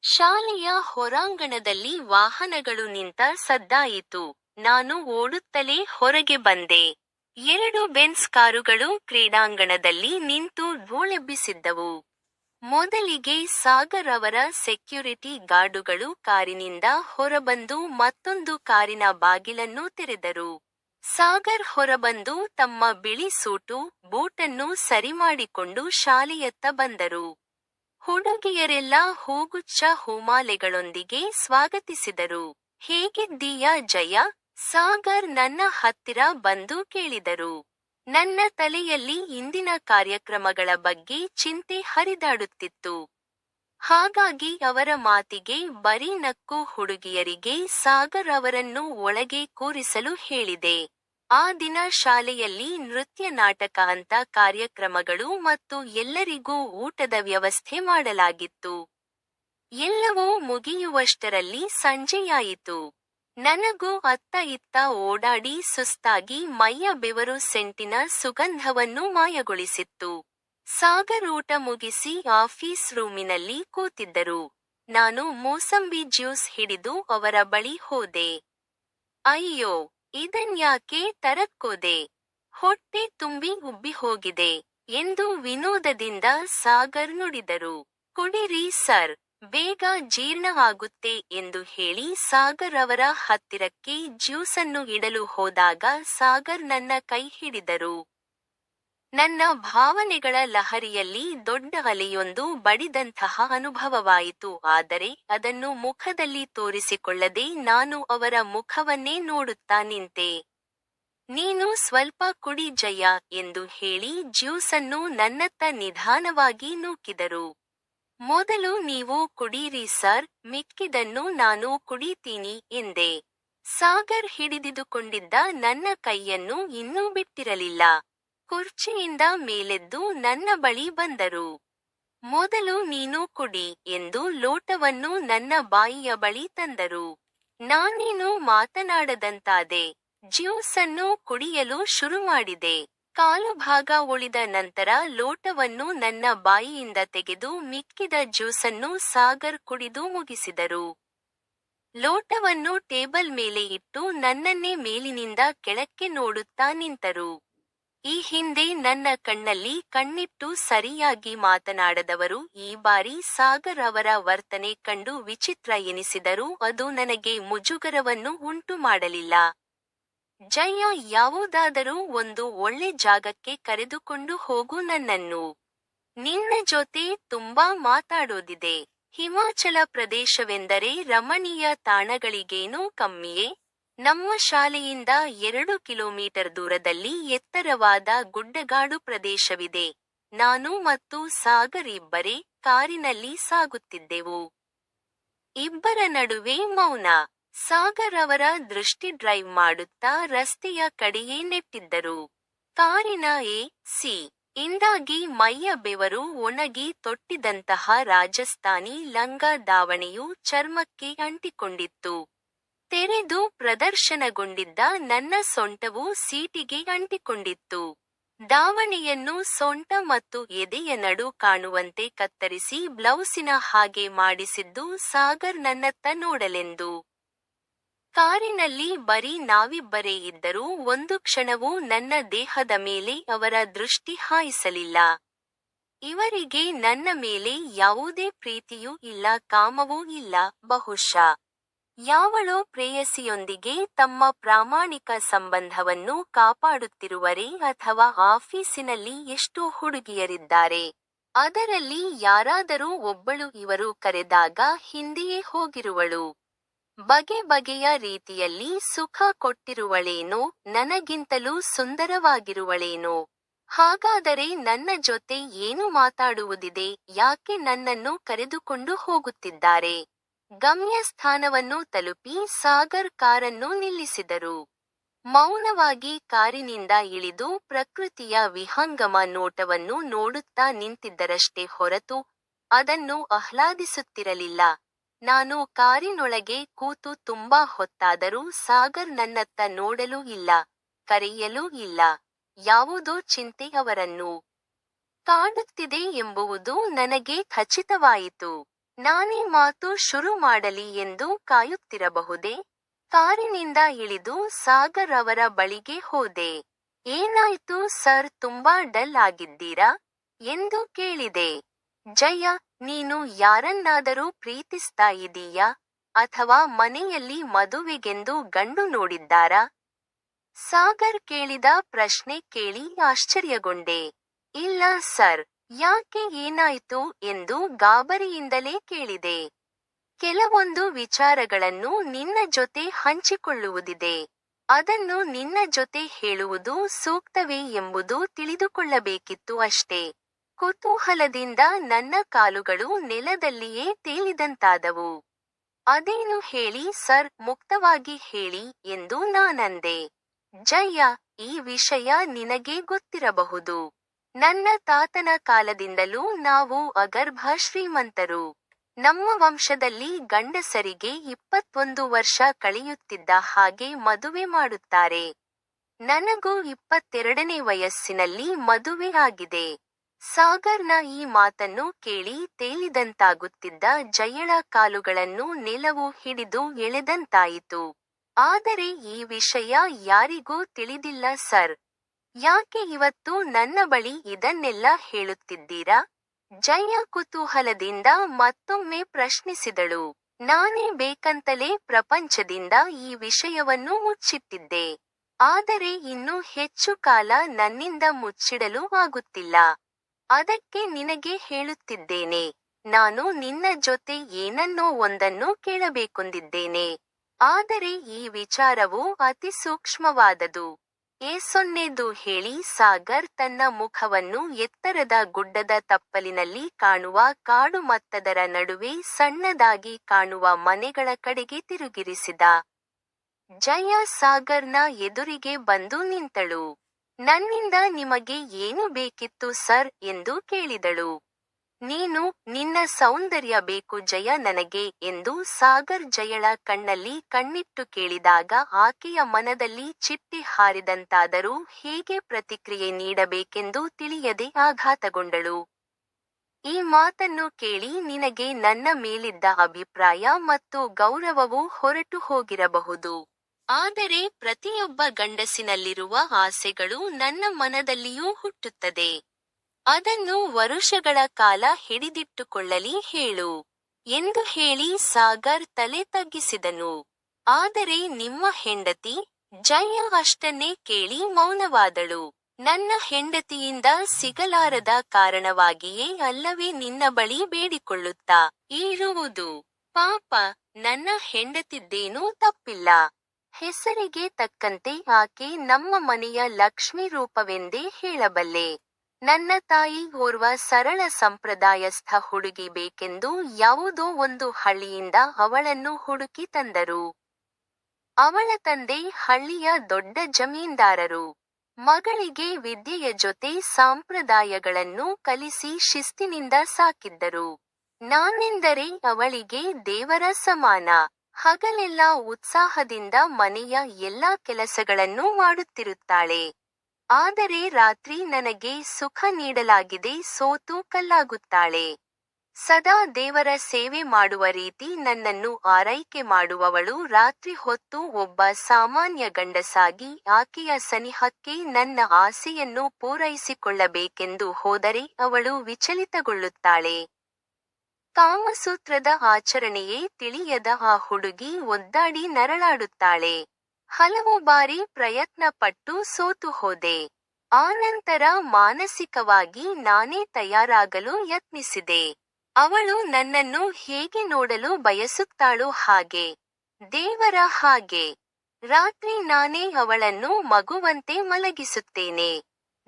ಶಾಲೆಯ ಹೊರಾಂಗಣದಲ್ಲಿ ವಾಹನಗಳು ನಿಂತ ಸದ್ದಾಯಿತು. ನಾನು ಓಡುತ್ತಲೇ ಹೊರಗೆ ಬಂದೆ. 2 ಬೆನ್ಸ್ ಕಾರುಗಳು ಕ್ರೀಡಾಂಗಣದಲ್ಲಿ ನಿಂತು ಧೂಳೆಬ್ಬಿಸಿದ್ದವು. ಮೊದಲಿಗೆ ಸಾಗರ್ ಅವರ ಸೆಕ್ಯೂರಿಟಿ ಗಾರ್ಡುಗಳು ಕಾರಿನಿಂದ ಹೊರಬಂದು ಮತ್ತೊಂದು ಕಾರಿನ ಬಾಗಿಲನ್ನು ತೆರೆದರು. ಸಾಗರ್ ಹೊರಬಂದು ತಮ್ಮ ಬಿಳಿ ಸೂಟು, ಬೂಟನ್ನು ಸರಿಮಾಡಿಕೊಂಡು ಶಾಲೆಯತ್ತ ಬಂದರು. ಹುಡುಗಿಯರೆಲ್ಲ ಹೂಗುಚ್ಛ ಹೂಮಾಲೆಗಳೊಂದಿಗೆ ಸ್ವಾಗತಿಸಿದರು. ಹೇಗಿದ್ದೀಯಾ ಜಯ? ಸಾಗರ್ ನನ್ನ ಹತ್ತಿರ ಬಂದು ಕೇಳಿದರು. ನನ್ನ ತಲೆಯಲ್ಲಿ ಇಂದಿನ ಕಾರ್ಯಕ್ರಮಗಳ ಬಗ್ಗೆ ಚಿಂತೆ ಹರಿದಾಡುತ್ತಿತ್ತು. ಹಾಗಾಗಿ ಅವರ ಮಾತಿಗೆ ಬರೀ ನಕ್ಕು ಹುಡುಗಿಯರಿಗೆ ಸಾಗರ್ ಅವರನ್ನು ಒಳಗೆ ಕೂರಿಸಲು ಹೇಳಿದೆ. ಆ ದಿನ ಶಾಲೆಯಲ್ಲಿ ನೃತ್ಯ ನಾಟಕ ಅಂತ ಕಾರ್ಯಕ್ರಮಗಳು ಮತ್ತು ಎಲ್ಲರಿಗೂ ಊಟದ ವ್ಯವಸ್ಥೆ ಮಾಡಲಾಗಿತ್ತು. ಎಲ್ಲವೂ ಮುಗಿಯುವಷ್ಟರಲ್ಲಿ ಸಂಜೆಯಾಯಿತು. ನನಗೂ ಅತ್ತ ಇತ್ತ ಓಡಾಡಿ ಸುಸ್ತಾಗಿ ಮೈಯ ಬೆವರು ಸೆಂಟಿನ ಸುಗಂಧವನ್ನು ಮಾಯಗೊಳಿಸಿತ್ತು. ಸಾಗರ್ ಊಟ ಮುಗಿಸಿ ಆಫೀಸ್ ರೂಮಿನಲ್ಲಿ ಕೂತಿದ್ದರು. ನಾನು ಮೂಸಂಬಿ ಜ್ಯೂಸ್ ಹಿಡಿದು ಅವರ ಬಳಿ ಹೋದೆ. ಅಯ್ಯೋ, ಇದನ್ಯಾಕೆ ತರಕ್ಕೋದೆ? ಹೊಟ್ಟೆ ತುಂಬಿ ಉಬ್ಬಿ ಹೋಗಿದೆ ಎಂದು ವಿನೋದದಿಂದ ಸಾಗರ್ ನುಡಿದರು. ಕುಡಿರಿ ಸರ್, ಬೇಗ ಜೀರ್ಣ ಆಗುತ್ತೆ ಎಂದು ಹೇಳಿ ಸಾಗರ್ ಅವರ ಹತ್ತಿರಕ್ಕೆ ಜ್ಯೂಸನ್ನು ಇಡಲು ಹೋದಾಗ ಸಾಗರ್ ನನ್ನ ಕೈ ಹಿಡಿದರು. ನನ್ನ ಭಾವನೆಗಳ ಲಹರಿಯಲ್ಲಿ ದೊಡ್ಡ ಅಲೆಯೊಂದು ಬಡಿದಂತಹ ಅನುಭವವಾಯಿತು. ಆದರೆ ಅದನ್ನು ಮುಖದಲ್ಲಿ ತೋರಿಸಿಕೊಳ್ಳದೆ ನಾನು ಅವರ ಮುಖವನ್ನೇ ನೋಡುತ್ತಾ ನಿಂತೆ. ನೀನು ಸ್ವಲ್ಪ ಕುಡಿ ಜಯ ಎಂದು ಹೇಳಿ ಜ್ಯೂಸನ್ನು ನನ್ನತ್ತ ನಿಧಾನವಾಗಿ ನೂಕಿದರು. ಮೊದಲು ನೀವು ಕುಡೀರಿ ಸರ್, ಮಿಕ್ಕಿದನ್ನು ನಾನು ಕುಡಿತೀನಿ ಎಂದೆ. ಸಾಗರ್ ಹಿಡಿದಿದುಕೊಂಡಿದ್ದ ನನ್ನ ಕೈಯನ್ನು ಇನ್ನೂ ಬಿಟ್ಟಿರಲಿಲ್ಲ. ಕುರ್ಚಿಯಿಂದ ಮೇಲೆದ್ದು ನನ್ನ ಬಳಿ ಬಂದರು. ಮೊದಲು ನೀನು ಕುಡಿ ಎಂದು ಲೋಟವನ್ನು ನನ್ನ ಬಾಯಿಯ ಬಳಿ ತಂದರು. ನಾನೇನು ಮಾತನಾಡದಂತಾದೆ. ಜ್ಯೂಸನ್ನು ಕುಡಿಯಲು ಶುರು ಮಾಡಿದೆ. ಕಾಲು ಭಾಗ ಉಳಿದ ನಂತರ ಲೋಟವನ್ನು ನನ್ನ ಬಾಯಿಯಿಂದ ತೆಗೆದು ಮಿಕ್ಕಿದ ಜ್ಯೂಸನ್ನು ಸಾಗರ್ ಕುಡಿದು ಮುಗಿಸಿದರು. ಲೋಟವನ್ನು ಟೇಬಲ್ ಮೇಲೆ ಇಟ್ಟು ನನ್ನನ್ನೇ ಮೇಲಿನಿಂದ ಕೆಳಕ್ಕೆ ನೋಡುತ್ತಾ ನಿಂತರು. ಈ ಹಿಂದೆ ನನ್ನ ಕಣ್ಣಲ್ಲಿ ಕಣ್ಣಿಟ್ಟು ಸರಿಯಾಗಿ ಮಾತನಾಡದವರು ಈ ಬಾರಿ ಸಾಗರ್ ಅವರ ವರ್ತನೆ ಕಂಡು ವಿಚಿತ್ರ ಎನಿಸಿದರೂ ಅದು ನನಗೆ ಮುಜುಗರವನ್ನು ಉಂಟು ಮಾಡಲಿಲ್ಲ. ಜಯ, ಯಾವುದಾದರೂ ಒಂದು ಒಳ್ಳೆ ಜಾಗಕ್ಕೆ ಕರೆದುಕೊಂಡು ಹೋಗು ನನ್ನನ್ನು. ನಿನ್ನ ಜೊತೆ ತುಂಬಾ ಮಾತಾಡೋದಿದೆ. ಹಿಮಾಚಲ ಪ್ರದೇಶವೆಂದರೆ ರಮಣೀಯ ತಾಣಗಳಿಗೇನೂ ಕಮ್ಮಿಯೇ? ನಮ್ಮ ಶಾಲೆಯಿಂದ 2 ಕಿಲೋಮೀಟರ್ ದೂರದಲ್ಲಿ ಎತ್ತರವಾದ ಗುಡ್ಡಗಾಡು ಪ್ರದೇಶವಿದೆ. ನಾನು ಮತ್ತು ಸಾಗರ್ ಇಬ್ಬರೇ ಕಾರಿನಲ್ಲಿ ಸಾಗುತ್ತಿದ್ದೆವು. ಇಬ್ಬರ ನಡುವೆ ಮೌನ. ಸಾಗರ್ ಅವರ ದೃಷ್ಟಿ ಡ್ರೈವ್ ಮಾಡುತ್ತಾ ರಸ್ತೆಯ ಕಡೆಯೇ ನೆಟ್ಟಿದ್ದರು. ಕಾರಿನ ಎ.ಸಿ. ಇಂದಾಗಿ ಮೈಯ ಬೆವರು ಒಣಗಿ ತೊಟ್ಟಿದಂತಹ ರಾಜಸ್ಥಾನಿ ಲಂಗ ದಾವಣಿಯು ಚರ್ಮಕ್ಕೆ ಅಂಟಿಕೊಂಡಿತ್ತು. ತೆರೆದು ಪ್ರದರ್ಶನಗೊಂಡಿದ್ದ ನನ್ನ ಸೊಂಟವು ಸೀಟಿಗೆ ಅಂಟಿಕೊಂಡಿತ್ತು. ದಾವಣಿಯನ್ನು ಸೊಂಟ ಮತ್ತು ಎದೆಯ ನಡು ಕಾಣುವಂತೆ ಕತ್ತರಿಸಿ ಬ್ಲೌಸಿನ ಹಾಗೆ ಮಾಡಿಸಿದ್ದು ಸಾಗರ್ ನನ್ನತ್ತ ನೋಡಲೆಂದು. ಕಾರಿನಲ್ಲಿ ಬರೀ ನಾವಿಬ್ಬರೇ ಇದ್ದರೂ ಒಂದು ಕ್ಷಣವೂ ನನ್ನ ದೇಹದ ಮೇಲೆ ಅವರ ದೃಷ್ಟಿ ಹಾಯಿಸಲಿಲ್ಲ. ಇವರಿಗೆ ನನ್ನ ಮೇಲೆ ಯಾವುದೇ ಪ್ರೀತಿಯೂ ಇಲ್ಲ, ಕಾಮವೂ ಇಲ್ಲ. ಬಹುಶಃ ಯಾವಳೋ ಪ್ರೇಯಸಿಯೊಂದಿಗೆ ತಮ್ಮ ಪ್ರಾಮಾಣಿಕ ಸಂಬಂಧವನ್ನು ಕಾಪಾಡುತ್ತಿರುವರೇ, ಅಥವಾ ಆಫೀಸಿನಲ್ಲಿ ಎಷ್ಟೋ ಹುಡುಗಿಯರಿದ್ದಾರೆ, ಅದರಲ್ಲಿ ಯಾರಾದರೂ ಒಬ್ಬಳು ಇವರು ಕರೆದಾಗ ಹಿಂದೆಯೇ ಹೋಗಿರುವಳು. ಬಗೆ ಬಗೆಯ ರೀತಿಯಲ್ಲಿ ಸುಖ ಕೊಟ್ಟಿರುವಳೇನೋ, ನನಗಿಂತಲೂ ಸುಂದರವಾಗಿರುವಳೇನೋ. ಹಾಗಾದರೆ ನನ್ನ ಜೊತೆ ಏನು ಮಾತಾಡುವುದಿದೆ? ಯಾಕೆ ನನ್ನನ್ನು ಕರೆದುಕೊಂಡು ಹೋಗುತ್ತಿದ್ದಾರೆ? ಗಮ್ಯಸ್ಥಾನವನ್ನು ತಲುಪಿ ಸಾಗರ್ ಕಾರನ್ನು ನಿಲ್ಲಿಸಿದರು. ಮೌನವಾಗಿ ಕಾರಿನಿಂದ ಇಳಿದು ಪ್ರಕೃತಿಯ ವಿಹಂಗಮ ನೋಟವನ್ನು ನೋಡುತ್ತಾ ನಿಂತಿದ್ದರಷ್ಟೇ ಹೊರತು ಅದನ್ನು ಆಹ್ಲಾದಿಸುತ್ತಿರಲಿಲ್ಲ. ನಾನು ಕಾರಿನೊಳಗೆ ಕೂತು ತುಂಬಾ ಹೊತ್ತಾದರೂ ಸಾಗರ್ ನನ್ನತ್ತ ನೋಡಲೂ ಇಲ್ಲ, ಕರೆಯಲೂ ಇಲ್ಲ. ಯಾವುದೋ ಚಿಂತೆ ಅವರನ್ನು ಕಾಡುತ್ತಿದೆ ಎಂಬುವುದು ನನಗೆ ಖಚಿತವಾಯಿತು. ನಾನೇ ಮಾತು ಶುರು ಮಾಡಲಿ ಎಂದು ಕಾಯುತ್ತಿರಬಹುದೇ? ಕಾರಿನಿಂದ ಇಳಿದು ಸಾಗರ್ ಅವರ ಬಳಿಗೆ ಹೋದೆ. ಏನಾಯ್ತು ಸರ್, ತುಂಬಾ ಡಲ್ ಆಗಿದ್ದೀರಾ ಎಂದು ಕೇಳಿದೆ. ಜಯ, ನೀನು ಯಾರನ್ನಾದರೂ ಪ್ರೀತಿಸ್ತಾ ಇದೀಯಾ? ಅಥವಾ ಮನೆಯಲ್ಲಿ ಮದುವೆಗೆಂದು ಗಂಡು ನೋಡಿದ್ದಾರಾ? ಸಾಗರ್ ಕೇಳಿದ ಪ್ರಶ್ನೆ ಕೇಳಿ ಆಶ್ಚರ್ಯಗೊಂಡೆ. ಇಲ್ಲ ಸರ್. ಯಾಕೆ, ಏನಾಯ್ತು ಎಂದು ಗಾಬರಿಯಿಂದಲೇ ಕೇಳಿದೆ. ಕೆಲವೊಂದು ವಿಚಾರಗಳನ್ನು ನಿನ್ನ ಜೊತೆ ಹಂಚಿಕೊಳ್ಳುವುದಿದೆ. ಅದನ್ನು ನಿನ್ನ ಜೊತೆ ಹೇಳುವುದು ಸೂಕ್ತವೇ ಎಂಬುದು ತಿಳಿದುಕೊಳ್ಳಬೇಕಿತ್ತು ಅಷ್ಟೇ. ಕುತೂಹಲದಿಂದ ನನ್ನ ಕಾಲುಗಳು ನೆಲದಲ್ಲಿಯೇ ತೇಲಿದಂತಾದವು. ಅದೇನು ಹೇಳಿ ಸರ್, ಮುಕ್ತವಾಗಿ ಹೇಳಿ ಎಂದು ನಾನಂದೆ. ಜಯ, ಈ ವಿಷಯ ನಿನಗೆ ಗೊತ್ತಿರಬಹುದು. ನನ್ನ ತಾತನ ಕಾಲದಿಂದಲೂ ನಾವು ಅಗರ್ಭ ಶ್ರೀಮಂತರು. ನಮ್ಮ ವಂಶದಲ್ಲಿ ಗಂಡಸರಿಗೆ 21 ವರ್ಷ ಕಳೆಯುತ್ತಿದ್ದ ಹಾಗೆ ಮದುವೆ ಮಾಡುತ್ತಾರೆ. ನನಗೂ 22ನೇ ವಯಸ್ಸಿನಲ್ಲಿ ಮದುವೆ ಆಗಿದೆ. ಸಾಗರ್ನ ಈ ಮಾತನ್ನು ಕೇಳಿ ತೇಲಿದಂತಾಗುತ್ತಿದ್ದ ಜಯಳ ಕಾಲುಗಳನ್ನು ನೆಲವು ಹಿಡಿದು ಎಳೆದಂತಾಯಿತು. ಆದರೆ ಈ ವಿಷಯ ಯಾರಿಗೂ ತಿಳಿದಿಲ್ಲ ಸರ್. ಯಾಕೆ ಇವತ್ತು ನನ್ನ ಬಳಿ ಇದನ್ನೆಲ್ಲ ಹೇಳುತ್ತಿದ್ದೀರಾ? ಜಯ ಕುತೂಹಲದಿಂದ ಮತ್ತೊಮ್ಮೆ ಪ್ರಶ್ನಿಸಿದಳು. ನಾನೇ ಬೇಕಂತಲೇ ಪ್ರಪಂಚದಿಂದ ಈ ವಿಷಯವನ್ನು ಮುಚ್ಚಿಟ್ಟಿದ್ದೆ. ಆದರೆ ಇನ್ನೂ ಹೆಚ್ಚು ಕಾಲ ನನ್ನಿಂದ ಮುಚ್ಚಿಡಲು ಆಗುತ್ತಿಲ್ಲ. ಅದಕ್ಕೆ ನಿನಗೆ ಹೇಳುತ್ತಿದ್ದೇನೆ. ನಾನು ನಿನ್ನ ಜೊತೆ ಏನನ್ನೋ ಒಂದನ್ನು ಕೇಳಬೇಕೆಂದಿದ್ದೇನೆ. ಆದರೆ ಈ ವಿಚಾರವು ಅತಿ ಸೂಕ್ಷ್ಮವಾದದು. ಏಸೊನ್ನೆದು ಹೇಳಿ ಸಾಗರ್ ತನ್ನ ಮುಖವನ್ನು ಎತ್ತರದ ಗುಡ್ಡದ ತಪ್ಪಲಿನಲ್ಲಿ ಕಾಣುವ ಕಾಡು ಮತ್ತದರ ನಡುವೆ ಸಣ್ಣದಾಗಿ ಕಾಣುವ ಮನೆಗಳ ಕಡೆಗೆ ತಿರುಗಿರಿಸಿದ. ಜಯ ಸಾಗರ್ನ ಎದುರಿಗೆ ಬಂದು ನಿಂತಳು. ನನ್ನಿಂದ ನಿಮಗೆ ಏನು ಬೇಕಿತ್ತು ಸರ್ ಎಂದು ಕೇಳಿದಳು. ನಿನ್ನ ಸೌಂದರ್ಯ ಬೇಕು ಜಯ ನನಗೆ ಎಂದು ಸಾಗರ್ ಜಯಳ ಕಣ್ಣಲ್ಲಿ ಕಣ್ಣಿಟ್ಟು ಕೇಳಿದಾಗ ಆಕೆಯ ಮನದಲ್ಲಿ ಚಿಟ್ಟೆ ಹಾರಿದಂತಾದರೂ ಹೇಗೆ ಪ್ರತಿಕ್ರಿಯೆ ನೀಡಬೇಕೆಂದು ತಿಳಿಯದೆ ಆಘಾತಗೊಂಡಳು. ಈ ಮಾತನ್ನು ಕೇಳಿ ನಿನಗೆ ನನ್ನ ಮೇಲಿದ್ದ ಅಭಿಪ್ರಾಯ ಮತ್ತು ಗೌರವವು ಹೊರಟು ಹೋಗಿರಬಹುದು. ಆದರೆ ಪ್ರತಿಯೊಬ್ಬ ಗಂಡಸಿನಲ್ಲಿರುವ ಆಸೆಗಳು ನನ್ನ ಮನದಲ್ಲಿಯೂ ಹುಟ್ಟುತ್ತದೆ. ಅದನ್ನು ವರುಷಗಳ ಕಾಲ ಹಿಡಿದಿಟ್ಟುಕೊಳ್ಳಲಿ ಹೇಳು ಎಂದು ಹೇಳಿ ಸಾಗರ್ ತಲೆ ತಗ್ಗಿಸಿದನು. ಆದರೆ ನಿಮ್ಮ ಹೆಂಡತಿ? ಜಯ ಅಷ್ಟನ್ನೇ ಕೇಳಿ ಮೌನವಾದಳು. ನನ್ನ ಹೆಂಡತಿಯಿಂದ ಸಿಗಲಾರದ ಕಾರಣವಾಗಿಯೇ ಅಲ್ಲವೇ ನಿನ್ನ ಬಳಿ ಬೇಡಿಕೊಳ್ಳುತ್ತಾ ಇರುವುದು? ಪಾಪ, ನನ್ನ ಹೆಂಡತಿದ್ದೇನೂ ತಪ್ಪಿಲ್ಲ. ಹೆಸರಿಗೆ ತಕ್ಕಂತೆ ಆಕೆ ನಮ್ಮ ಮನೆಯ ಲಕ್ಷ್ಮೀ ರೂಪವೆಂದೇ ಹೇಳಬಲ್ಲೆ. ನನ್ನ ತಾಯಿ ಓರ್ವ ಸರಳ ಸಂಪ್ರದಾಯಸ್ಥ ಹುಡುಗಿ ಬೇಕೆಂದು ಯಾವುದೋ ಒಂದು ಹಳ್ಳಿಯಿಂದ ಅವಳನ್ನು ಹುಡುಕಿ ತಂದರು. ಅವಳ ತಂದೆ ಹಳ್ಳಿಯ ದೊಡ್ಡ ಜಮೀನ್ದಾರರು. ಮಗಳಿಗೆ ವಿದ್ಯೆಯ ಜೊತೆ ಸಂಪ್ರದಾಯಗಳನ್ನು ಕಲಿಸಿ ಶಿಸ್ತಿನಿಂದ ಸಾಕಿದ್ದರು. ನಾನೆಂದರೆ ಅವಳಿಗೆ ದೇವರ ಸಮಾನ. ಹಗಲೆಲ್ಲ ಉತ್ಸಾಹದಿಂದ ಮನೆಯ ಎಲ್ಲಾ ಕೆಲಸಗಳನ್ನು ಮಾಡುತ್ತಿರುತ್ತಾಳೆ. ಆದರೆ ರಾತ್ರಿ ನನಗೆ ಸುಖ ನೀಡಲಾಗಿದೆ ಸೋತು ಕಲ್ಲಾಗುತ್ತಾಳೆ. ಸದಾ ದೇವರ ಸೇವೆ ಮಾಡುವ ರೀತಿ ನನ್ನನ್ನು ಆರೈಕೆ ಮಾಡುವವಳು ರಾತ್ರಿ ಹೊತ್ತು ಒಬ್ಬ ಸಾಮಾನ್ಯ ಗಂಡಸಾಗಿ ಆಕೆಯ ಸನಿಹಕ್ಕೆ ನನ್ನ ಆಸೆಯನ್ನು ಪೂರೈಸಿಕೊಳ್ಳಬೇಕೆಂದು ಹೋದರೆ ಅವಳು ವಿಚಲಿತಗೊಳ್ಳುತ್ತಾಳೆ. ಕಾಮಸೂತ್ರದ ಆಚರಣೆಯೇ ತಿಳಿಯದ ಆ ಹುಡುಗಿ ಒದ್ದಾಡಿ ನರಳಾಡುತ್ತಾಳೆ. ಹಲವು ಬಾರಿ ಪ್ರಯತ್ನ ಪಟ್ಟು ಸೋತು ಹೋದೆ. ಆನಂತರ ಮಾನಸಿಕವಾಗಿ ನಾನೇ ತಯಾರಾಗಲು ಯತ್ನಿಸಿದೆ. ಅವಳು ನನ್ನನ್ನು ಹೇಗೆ ನೋಡಲು ಬಯಸುತ್ತಾಳೋ ಹಾಗೆ, ದೇವರ ಹಾಗೆ. ರಾತ್ರಿ ನಾನೇ ಅವಳನ್ನು ಮಗುವಂತೆ ಮಲಗಿಸುತ್ತೇನೆ.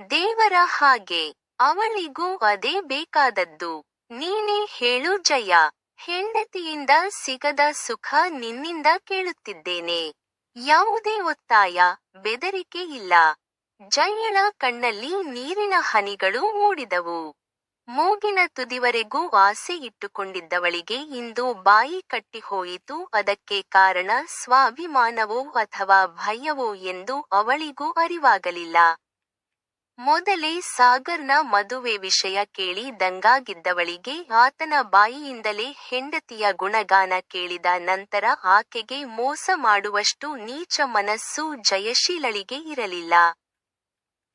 ದೇವರ ಹಾಗೆ. ಅವಳಿಗೂ ಅದೇ ಬೇಕಾದದ್ದು. ನೀನೇ ಹೇಳು ಜಯ. ಹೆಂಡತಿಯಿಂದ ಸಿಗದ ಸುಖ ನಿನ್ನಿಂದ ಕೇಳುತ್ತಿದ್ದೇನೆ. ಯಾವುದೇ ಒತ್ತಾಯ, ಬೆದರಿಕೆ ಇಲ್ಲ. ಜಯಳ ಕಣ್ಣಲ್ಲಿ ನೀರಿನ ಹನಿಗಳು ಮೂಡಿದವು. ಮೂಗಿನ ತುದಿವರೆಗೂ ಆಸೆ ಇಟ್ಟುಕೊಂಡಿದ್ದವಳಿಗೆ ಇಂದು ಬಾಯಿ ಕಟ್ಟಿಹೋಯಿತು. ಅದಕ್ಕೆ ಕಾರಣ ಸ್ವಾಭಿಮಾನವೋ ಅಥವಾ ಭಯವೋ ಎಂದು ಅವಳಿಗೂ ಅರಿವಾಗಲಿಲ್ಲ. ಮೊದಲೇ ಸಾಗರ್ನ ಮದುವೆ ವಿಷಯ ಕೇಳಿ ದಂಗಾಗಿದ್ದವಳಿಗೆ ಆತನ ಬಾಯಿಯಿಂದಲೇ ಹೆಂಡತಿಯ ಗುಣಗಾನ ಕೇಳಿದ ನಂತರ ಆಕೆಗೆ ಮೋಸ ಮಾಡುವಷ್ಟು ನೀಚ ಮನಸ್ಸು ಜಯಶೀಲಳಿಗೆ ಇರಲಿಲ್ಲ.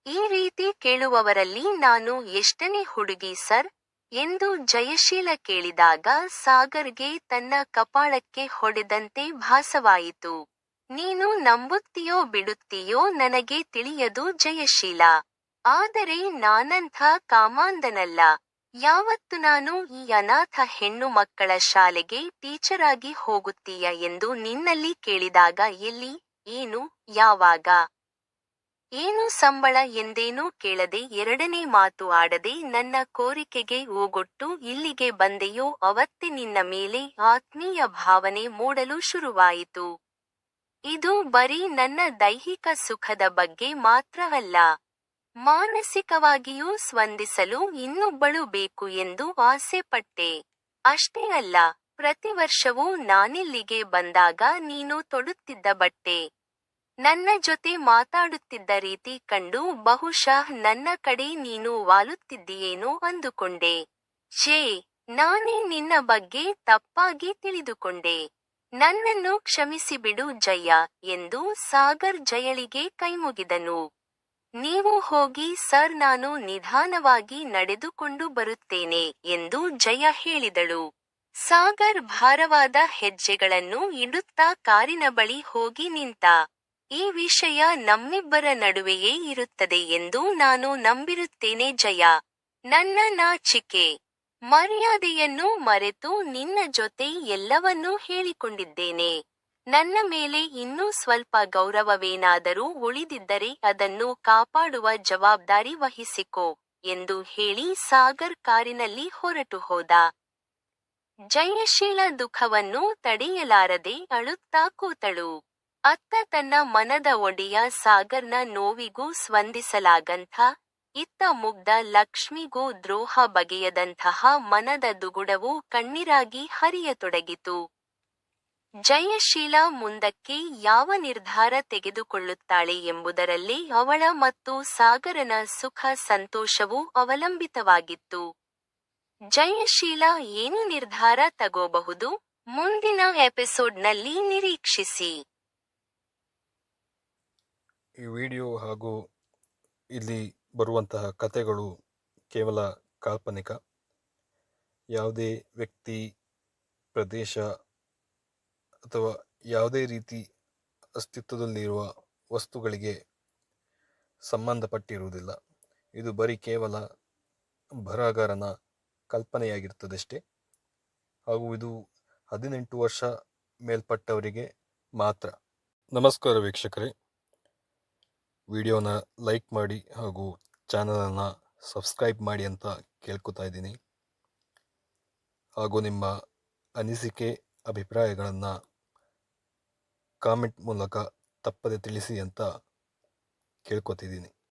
ಈ ರೀತಿ ಕೇಳುವವರಲ್ಲಿ ನಾನು ಎಷ್ಟನೇ ಹುಡುಗಿ ಸರ್? ಎಂದು ಜಯಶೀಲ ಕೇಳಿದಾಗ ಸಾಗರ್ಗೆ ತನ್ನ ಕಪಾಳಕ್ಕೆ ಹೊಡೆದಂತೆ ಭಾಸವಾಯಿತು. ನೀನು ನಂಬುತ್ತೀಯೋ ಬಿಡುತ್ತೀಯೋ ನನಗೆ ತಿಳಿಯದು ಜಯಶೀಲ. ಆದರೆ ನಾನಂಥ ಕಾಮಾಂಧನಲ್ಲ. ಯಾವತ್ತು ನಾನು ಈ ಅನಾಥ ಹೆಣ್ಣು ಮಕ್ಕಳ ಶಾಲೆಗೆ ಟೀಚರಾಗಿ ಹೋಗುತ್ತೀಯ ಎಂದು ನಿನ್ನಲ್ಲಿ ಕೇಳಿದಾಗ ಎಲ್ಲಿ, ಏನು, ಯಾವಾಗ, ಏನು ಸಂಬಳ ಎಂದೇನೂ ಕೇಳದೆ ಎರಡನೇ ಮಾತು ಆಡದೆ ನನ್ನ ಕೋರಿಕೆಗೆ ಓಗೊಟ್ಟು ಇಲ್ಲಿಗೆ ಬಂದೆಯೋ ಅವತ್ತೇ ನಿನ್ನ ಮೇಲೆ ಆತ್ಮೀಯ ಭಾವನೆ ಮೂಡಲು ಶುರುವಾಯಿತು. ಇದು ಬರೀ ನನ್ನ ದೈಹಿಕ ಸುಖದ ಬಗ್ಗೆ ಮಾತ್ರ ಅಲ್ಲ. ಮಾನಸಿಕವಾಗಿಯೂ ಸ್ಪಂದಿಸಲು ಇನ್ನೊಬ್ಬಳು ಬೇಕು ಎಂದು ಆಸೆ ಪಟ್ಟೆ. ಅಷ್ಟೇ ಅಲ್ಲ, ಪ್ರತಿ ವರ್ಷವೂ ನಾನಿಲ್ಲಿಗೆ ಬಂದಾಗ ನೀನು ತೊಡುತ್ತಿದ್ದ ಬಟ್ಟೆ, ನನ್ನ ಜೊತೆ ಮಾತಾಡುತ್ತಿದ್ದ ರೀತಿ ಕಂಡು ಬಹುಶಃ ನನ್ನ ಕಡೆ ನೀನು ವಾಲುತ್ತಿದ್ದೀಯೇನೋ ಅಂದುಕೊಂಡೆ. ಛೇ, ನಾನೇ ನಿನ್ನ ಬಗ್ಗೆ ತಪ್ಪಾಗಿ ತಿಳಿದುಕೊಂಡೆ. ನನ್ನನ್ನು ಕ್ಷಮಿಸಿಬಿಡು ಜಯ ಎಂದು ಸಾಗರ್ ಜಯಳಿಗೆ ಕೈಮುಗಿದನು. ನೀವು ಹೋಗಿ ಸರ್, ನಾನು ನಿಧಾನವಾಗಿ ನಡೆದುಕೊಂಡು ಬರುತ್ತೇನೆ ಎಂದು ಜಯ ಹೇಳಿದಳು. ಸಾಗರ್ ಭಾರವಾದ ಹೆಜ್ಜೆಗಳನ್ನು ಇಡುತ್ತಾ ಕಾರಿನ ಬಳಿ ಹೋಗಿ ನಿಂತ. ಈ ವಿಷಯ ನಮ್ಮಿಬ್ಬರ ನಡುವೆಯೇ ಇರುತ್ತದೆ ಎಂದು ನಾನು ನಂಬಿರುತ್ತೇನೆ ಜಯ. ನನ್ನ ನಾಚಿಕೆ ಮರ್ಯಾದೆಯನ್ನು ಮರೆತು ನಿನ್ನ ಜೊತೆ ಎಲ್ಲವನ್ನೂ ಹೇಳಿಕೊಂಡಿದ್ದೇನೆ. ನನ್ನ ಮೇಲೆ ಇನ್ನೂ ಸ್ವಲ್ಪ ಗೌರವವೇನಾದರೂ ಉಳಿದಿದ್ದರೆ ಅದನ್ನು ಕಾಪಾಡುವ ಜವಾಬ್ದಾರಿ ವಹಿಸಿಕೋ ಎಂದು ಹೇಳಿ ಸಾಗರ್ ಕಾರಿನಲ್ಲಿ ಹೊರಟು ಹೋದ. ಜಯಶೀಲ ದುಃಖವನ್ನು ತಡೆಯಲಾರದೆ ಅಳುತ್ತಾ ಕೂತಳು. ಅತ್ತ ತನ್ನ ಮನದ ಒಡೆಯ ಸಾಗರ್ನ ನೋವಿಗೂ ಸ್ಪಂದಿಸಲಾಗಂಥ, ಇತ್ತ ಮುಗ್ಧ ಲಕ್ಷ್ಮಿಗೂ ದ್ರೋಹ ಬಗೆಯದಂತಹ ಮನದ ದುಗುಡವು ಕಣ್ಣೀರಾಗಿ ಹರಿಯತೊಡಗಿತು. ಜಯಶೀಲ ಮುಂದಕ್ಕೆ ಯಾವ ನಿರ್ಧಾರ ತೆಗೆದುಕೊಳ್ಳುತ್ತಾಳೆ ಎಂಬುದರಲ್ಲೇ ಅವಳ ಮತ್ತು ಸಾಗರನ ಸುಖ ಸಂತೋಷವೂ ಅವಲಂಬಿತವಾಗಿತ್ತು. ಜಯಶೀಲ ಏನು ನಿರ್ಧಾರ ತಗೋಬಹುದು? ಮುಂದಿನ ಎಪಿಸೋಡ್ನಲ್ಲಿ ನಿರೀಕ್ಷಿಸಿ. ಈ ವಿಡಿಯೋ ಹಾಗೂ ಇಲ್ಲಿ ಬರುವಂತಹ ಕಥೆಗಳು ಕೇವಲ ಕಾಲ್ಪನಿಕ. ಯಾವುದೇ ವ್ಯಕ್ತಿ, ಪ್ರದೇಶ ಅಥವಾ ಯಾವುದೇ ರೀತಿ ಅಸ್ತಿತ್ವದಲ್ಲಿರುವ ವಸ್ತುಗಳಿಗೆ ಸಂಬಂಧಪಟ್ಟಿರುವುದಿಲ್ಲ. ಇದು ಬರೀ ಕೇವಲ ಬರಹಗಾರನ ಕಲ್ಪನೆಯಾಗಿರ್ತದಷ್ಟೇ. ಹಾಗೂ ಇದು 18 ವರ್ಷ ಮೇಲ್ಪಟ್ಟವರಿಗೆ ಮಾತ್ರ. ನಮಸ್ಕಾರ ವೀಕ್ಷಕರೇ, ವಿಡಿಯೋನ ಲೈಕ್ ಮಾಡಿ ಹಾಗೂ ಚಾನಲನ್ನು ಸಬ್ಸ್ಕ್ರೈಬ್ ಮಾಡಿ ಅಂತ ಕೇಳ್ಕೊತಾ ಇದ್ದೀನಿ. ಹಾಗೂ ನಿಮ್ಮ ಅನಿಸಿಕೆ, ಅಭಿಪ್ರಾಯಗಳನ್ನು ಕಾಮೆಂಟ್ ಮೂಲಕ ತಪ್ಪದೆ ತಿಳಿಸಿ ಅಂತ ಕೇಳ್ಕೊತಿದ್ದೀನಿ.